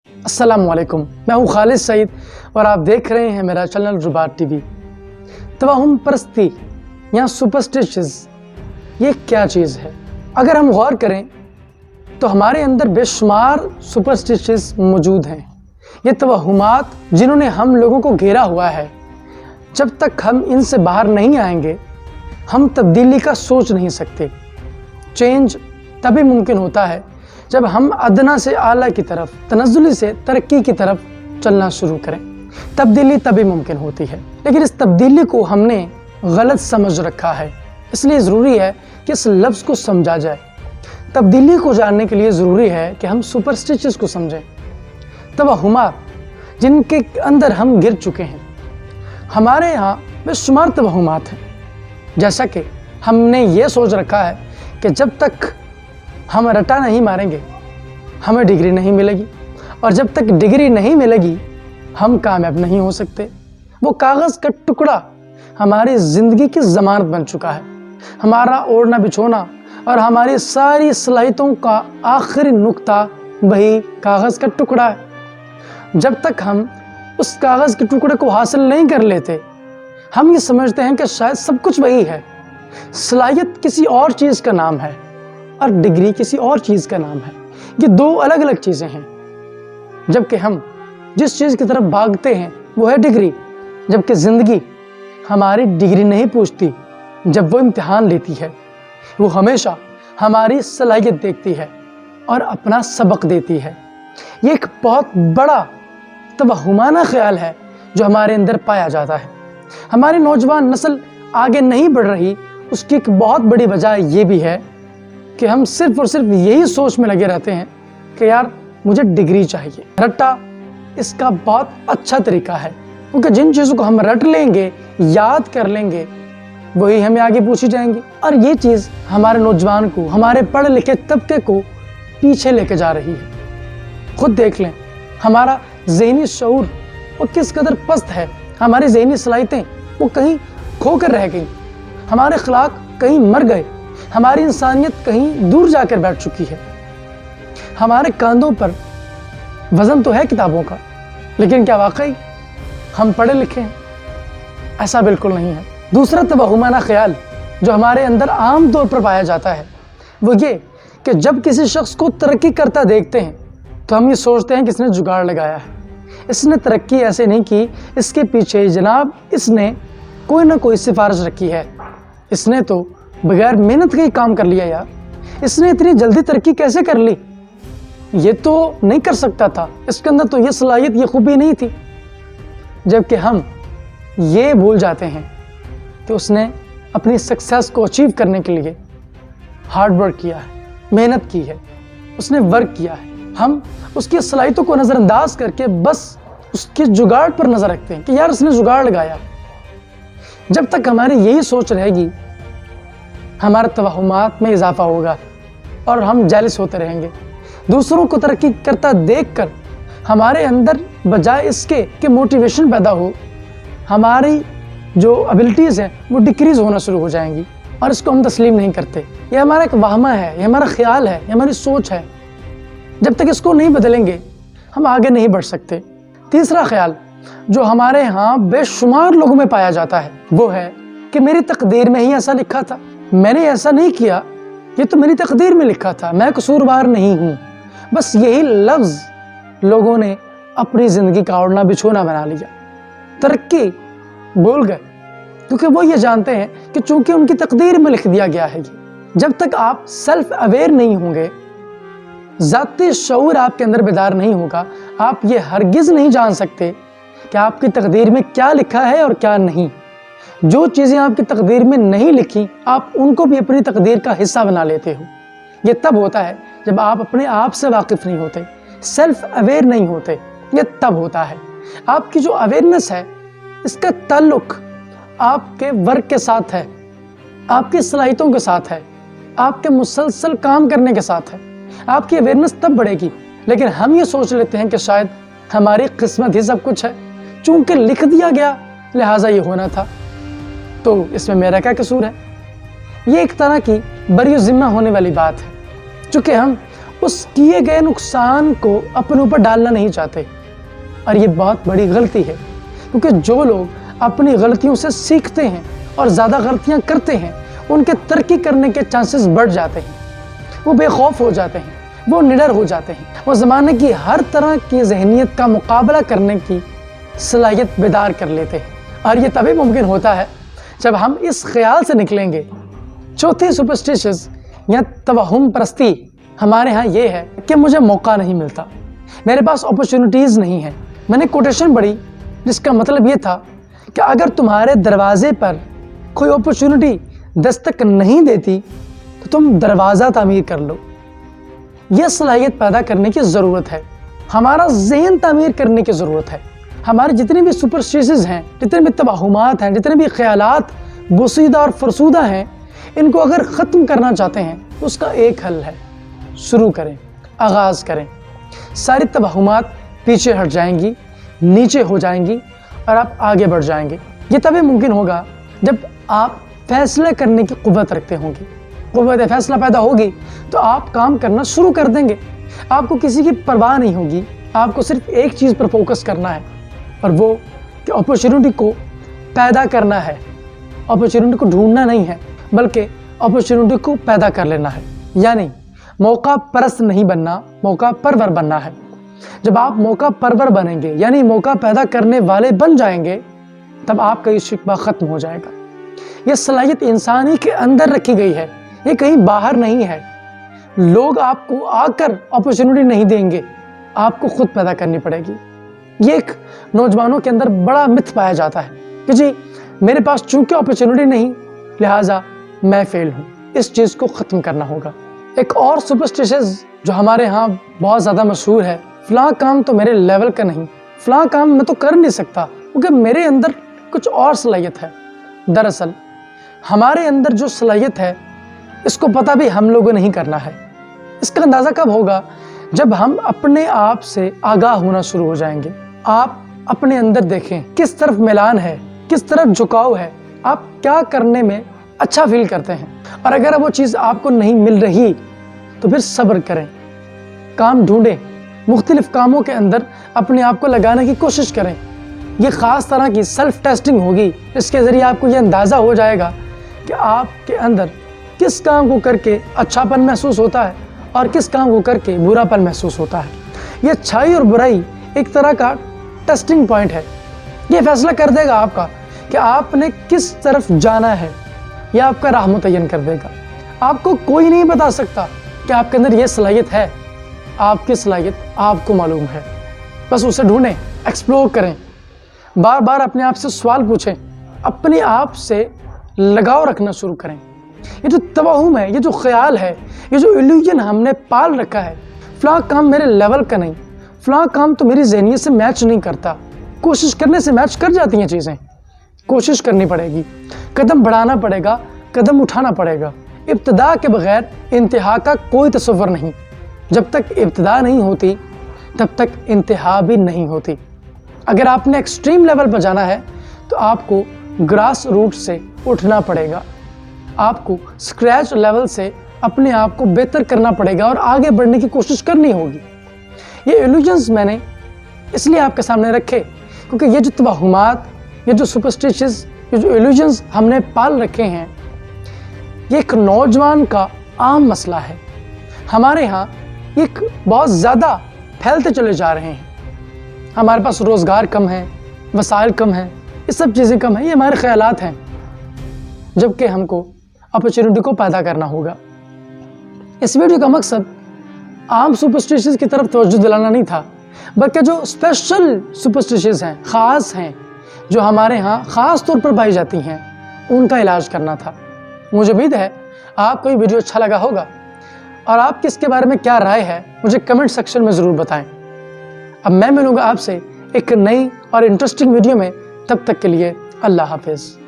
السلام علیکم، میں ہوں خالد سعید اور آپ دیکھ رہے ہیں میرا چینل رباط ٹی وی۔ توہم پرستی یا سپرسٹیشنز یہ کیا چیز ہے؟ اگر ہم غور کریں تو ہمارے اندر بے شمار سپرسٹیشنز موجود ہیں۔ یہ توہمات جنہوں نے ہم لوگوں کو گھیرا ہوا ہے، جب تک ہم ان سے باہر نہیں آئیں گے ہم تبدیلی کا سوچ نہیں سکتے۔ چینج تبھی ممکن ہوتا ہے جب ہم ادنا سے اعلیٰ کی طرف، تنزلی سے ترقی کی طرف چلنا شروع کریں۔ تبدیلی تبھی ممکن ہوتی ہے، لیکن اس تبدیلی کو ہم نے غلط سمجھ رکھا ہے۔ اس لیے ضروری ہے کہ اس لفظ کو سمجھا جائے۔ تبدیلی کو جاننے کے لیے ضروری ہے کہ ہم سپرسٹیشنز کو سمجھیں، توہمات جن کے اندر ہم گر چکے ہیں۔ ہمارے یہاں بے شمار توہمات ہیں، جیسا کہ ہم نے یہ سوچ رکھا ہے کہ جب تک ہم رٹا نہیں ماریں گے ہمیں ڈگری نہیں ملے گی، اور جب تک ڈگری نہیں ملے گی ہم کامیاب نہیں ہو سکتے۔ وہ کاغذ کا ٹکڑا ہماری زندگی کی ضمانت بن چکا ہے۔ ہمارا اوڑھنا بچھونا اور ہماری ساری صلاحیتوں کا آخری نقطہ وہی کاغذ کا ٹکڑا ہے۔ جب تک ہم اس کاغذ کے ٹکڑے کو حاصل نہیں کر لیتے ہم یہ سمجھتے ہیں کہ شاید سب کچھ وہی ہے۔ صلاحیت کسی اور چیز کا نام ہے اور ڈگری کسی اور چیز کا نام ہے۔ یہ دو الگ الگ چیزیں ہیں۔ جبکہ ہم جس چیز کی طرف بھاگتے ہیں وہ ہے ڈگری، جبکہ زندگی ہماری ڈگری نہیں پوچھتی۔ جب وہ امتحان لیتی ہے وہ ہمیشہ ہماری صلاحیت دیکھتی ہے اور اپنا سبق دیتی ہے۔ یہ ایک بہت بڑا توہمانہ خیال ہے جو ہمارے اندر پایا جاتا ہے۔ ہماری نوجوان نسل آگے نہیں بڑھ رہی، اس کی ایک بہت بڑی وجہ یہ بھی ہے کہ ہم صرف اور صرف یہی سوچ میں لگے رہتے ہیں کہ یار مجھے ڈگری چاہیے۔ رٹا اس کا بہت اچھا طریقہ ہے، کیونکہ جن چیزوں کو ہم رٹ لیں گے، یاد کر لیں گے، وہی ہمیں آگے پوچھی جائیں گی، اور یہ چیز ہمارے نوجوان کو، ہمارے پڑھے لکھے طبقے کو پیچھے لے کے جا رہی ہے۔ خود دیکھ لیں ہمارا ذہنی شعور وہ کس قدر پست ہے، ہماری ذہنی صلاحیتیں وہ کہیں کھو کر رہ گئیں، ہمارے اخلاق کہیں مر گئے، ہماری انسانیت کہیں دور جا کر بیٹھ چکی ہے۔ ہمارے کاندھوں پر وزن تو ہے کتابوں کا، لیکن کیا واقعی ہم پڑھے لکھے ہیں؟ ایسا بالکل نہیں ہے۔ دوسرا توہمانہ خیال جو ہمارے اندر عام طور پر پایا جاتا ہے وہ یہ کہ جب کسی شخص کو ترقی کرتا دیکھتے ہیں تو ہم یہ سوچتے ہیں کہ اس نے جگاڑ لگایا ہے، اس نے ترقی ایسے نہیں کی، اس کے پیچھے جناب اس نے کوئی نہ کوئی سفارش رکھی ہے، اس نے تو بغیر محنت کا ہی کام کر لیا یار، اس نے اتنی جلدی ترقی کیسے کر لی، یہ تو نہیں کر سکتا تھا، اس کے اندر تو یہ صلاحیت، یہ خوبی نہیں تھی۔ جبکہ ہم یہ بھول جاتے ہیں کہ اس نے اپنی سکسیس کو اچیو کرنے کے لیے ہارڈ ورک کیا ہے، محنت کی ہے، اس نے ورک کیا ہے۔ ہم اس کی صلاحیتوں کو نظر انداز کر کے بس اس کے جگاڑ پر نظر رکھتے ہیں کہ یار اس نے جگاڑ لگایا۔ جب تک ہماری یہی سوچ رہے گی ہمارے توہمات میں اضافہ ہوگا اور ہم جیلس ہوتے رہیں گے۔ دوسروں کو ترقی کرتا دیکھ کر ہمارے اندر بجائے اس کے کہ موٹیویشن پیدا ہو، ہماری جو ابیلٹیز ہیں وہ ڈکریز ہونا شروع ہو جائیں گی، اور اس کو ہم تسلیم نہیں کرتے۔ یہ ہمارا ایک وہمہ ہے، یہ ہمارا خیال ہے، یہ ہماری سوچ ہے۔ جب تک اس کو نہیں بدلیں گے ہم آگے نہیں بڑھ سکتے۔ تیسرا خیال جو ہمارے ہاں بے شمار لوگوں میں پایا جاتا ہے وہ ہے کہ میری تقدیر میں ہی ایسا لکھا تھا، میں نے ایسا نہیں کیا، یہ تو میری تقدیر میں لکھا تھا، میں قصوروار نہیں ہوں۔ بس یہی لفظ لوگوں نے اپنی زندگی کا اوڑھنا بچھونا بنا لیا، ترقی بول گئے، کیونکہ وہ یہ جانتے ہیں کہ چونکہ ان کی تقدیر میں لکھ دیا گیا ہے یہ۔ جب تک آپ سیلف اویئر نہیں ہوں گے، ذاتی شعور آپ کے اندر بیدار نہیں ہوگا، آپ یہ ہرگز نہیں جان سکتے کہ آپ کی تقدیر میں کیا لکھا ہے اور کیا نہیں۔ جو چیزیں آپ کی تقدیر میں نہیں لکھی آپ ان کو بھی اپنی تقدیر کا حصہ بنا لیتے ہو۔ یہ تب ہوتا ہے جب آپ اپنے آپ سے واقف نہیں ہوتے، سیلف اویئر نہیں ہوتے، یہ تب ہوتا ہے۔ آپ کی جو اویئرنس ہے اس کا تعلق آپ کے ورک کے ساتھ ہے، آپ کی صلاحیتوں کے ساتھ ہے، آپ کے مسلسل کام کرنے کے ساتھ ہے۔ آپ کی اویئرنس تب بڑھے گی، لیکن ہم یہ سوچ لیتے ہیں کہ شاید ہماری قسمت ہی سب کچھ ہے، چونکہ لکھ دیا گیا لہٰذا یہ ہونا تھا، تو اس میں میرا کیا قصور ہے۔ یہ ایک طرح کی بری ذمہ ہونے والی بات ہے، چونکہ ہم उस किए गए नुकसान को अपने ऊपर डालना नहीं चाहते। और ये बहुत बड़ी गलती है, क्योंकि जो लोग अपनी गलतियों से सीखते हैं और ज़्यादा गलतियां करते हैं, उनके तरक्की करने के चांसेस बढ़ जाते हैं। वो बेखौफ हो जाते हैं, वो निडर हो जाते हैं, वो ज़माने की हर तरह की जहनीत का मुकाबला करने की सलाहियत बेदार कर लेते हैं। और ये तभी मुमकिन होता है जब हम इस ख्याल से निकलेंगे। चौथी सुपरस्टिशस या तवहुम परस्ती हमारे यहाँ ये है कि मुझे मौका नहीं मिलता, मेरे पास अपॉर्चुनिटीज़ नहीं है। मैंने कोटेशन पढ़ी जिसका मतलब ये था कि अगर तुम्हारे दरवाजे पर कोई अपॉर्चुनिटी दस्तक नहीं देती तो तुम दरवाज़ा तामीर कर लो। यह सलाहियत पैदा करने की ज़रूरत है, हमारा ज़हन तामीर करने की ज़रूरत है। हमारे जितने भी सुपरस्टिशंस हैं, जितने भी तवहुमात हैं, जितने भी ख्यालात बोसीदा और फरसूदा हैं, इनको अगर ख़त्म करना चाहते हैं तो उसका एक हल है, शुरू करें, आगाज़ करें। सारी तवहुमात पीछे हट जाएंगी, नीचे हो जाएंगी और आप आगे बढ़ जाएंगे। ये तभी मुमकिन होगा जब आप फैसले करने की क़ुव्वत रखते होंगे। क़ुव्वत फैसला पैदा होगी तो आप काम करना शुरू कर देंगे। आपको किसी की परवाह नहीं होगी, आपको सिर्फ एक चीज़ पर फोकस करना है, और वो कि अपॉर्चुनिटी को पैदा करना है। अपॉर्चुनिटी को ढूंढना नहीं है, बल्कि अपॉर्चुनिटी को पैदा कर लेना है। यानी मौका परस्त नहीं बनना, मौका परवर बनना है। जब आप मौका परवर बनेंगे, यानी मौका पैदा करने वाले बन जाएंगे, तब आपका ये शिकवा ख़त्म हो जाएगा। यह सलाहियत इंसान ही के अंदर रखी गई है, ये कहीं बाहर नहीं है। लोग आपको आकर अपॉर्चुनिटी नहीं देंगे, आपको खुद पैदा करनी पड़ेगी। ये एक नौजवानों के अंदर बड़ा मिथ पाया जाता है कि जी मेरे पास चूंकि अपॉर्चुनिटी नहीं, लिहाजा मैं फेल हूँ। इस चीज़ को ख़त्म करना होगा। एक और सुपरस्टिशंस जो हमारे यहाँ बहुत ज़्यादा मशहूर है, फ़लाँ काम तो मेरे लेवल का नहीं, फ़लाँ काम मैं तो कर नहीं सकता क्योंकि मेरे अंदर कुछ और सलाहियत है। दरअसल हमारे अंदर जो सलाहियत है, इसको पता भी हम लोगों ने नहीं करना है। इसका अंदाज़ा कब होगा? जब हम अपने आप से आगाह होना शुरू हो जाएंगे। आप अपने अंदर देखें किस तरफ मिलान है, किस तरफ झुकाव है, आप क्या करने में अच्छा फील करते हैं। और अगर वो चीज़ आपको नहीं मिल रही तो फिर सब्र करें, काम ढूंढें, मुख्तलिफ कामों के अंदर अपने आप को लगाने की कोशिश करें। ये ख़ास तरह की सेल्फ टेस्टिंग होगी, जिसके ज़रिए आपको ये अंदाज़ा हो जाएगा कि आपके अंदर किस काम को करके अच्छापन महसूस होता है और किस काम को करके बुरापन महसूस होता है। ये अच्छाई और बुराई एक तरह का टेस्टिंग पॉइंट है। ये फैसला कर देगा आपका कि आपने किस तरफ जाना है, यह आपका राह मुतय्यन कर देगा। आपको कोई नहीं बता सकता कि आपके अंदर ये सलाहियत है, आपकी सलाहियत आपको मालूम है। बस उसे ढूंढें, एक्सप्लोर करें, बार बार अपने आप से सवाल पूछें, अपने आप से लगाव रखना शुरू करें। ये जो तवहुम है, ये जो ख्याल है, ये जो इल्यूजन हमने पाल रखा है, फ़लाँ काम मेरे लेवल का नहीं, फ़लाँ काम तो मेरी ज़हनियत से मैच नहीं करता। कोशिश करने से मैच कर जाती हैं चीज़ें, कोशिश करनी पड़ेगी, कदम बढ़ाना पड़ेगा, कदम उठाना पड़ेगा। इब्तिदा के बगैर इंतहा का कोई तसव्वुर नहीं। जब तक इब्तिदा नहीं होती तब तक इंतहा भी नहीं होती। अगर आपने एक्सट्रीम लेवल पर जाना है तो आपको ग्रास रूट से उठना पड़ेगा, आपको स्क्रैच लेवल से अपने आप को बेहतर करना पड़ेगा और आगे बढ़ने की कोशिश करनी होगी। ये इल्यूजन्स मैंने इसलिए आपके सामने रखे क्योंकि ये जो तवहुमात, ये जो सुपरस्टिशंस, ये जो इल्यूजन्स हमने पाल रखे हैं, ये एक नौजवान का आम मसला है। हमारे यहाँ एक बहुत ज़्यादा फैलते चले जा रहे हैं। हमारे पास रोज़गार कम है, वसाइल कम है, ये सब चीज़ें कम है, ये हमारे ख्यालात हैं, जबकि हमको अपॉर्चुनिटी को पैदा करना होगा। इस वीडियो का मकसद आम सुपरस्टिशंस की तरफ तवज्जो दिलाना नहीं था, बल्कि जो स्पेशल सुपरस्टिशंस हैं, ख़ास हैं, जो हमारे यहाँ ख़ास तौर पर पाई जाती हैं, उनका इलाज करना था। मुझे उम्मीद है आपको ये वीडियो अच्छा लगा होगा और आपकी इसके बारे में क्या राय है मुझे कमेंट सेक्शन में ज़रूर बताएं। अब मैं मिलूँगा आपसे एक नई और इंटरेस्टिंग वीडियो में, तब तक के लिए अल्लाह हाफिज़।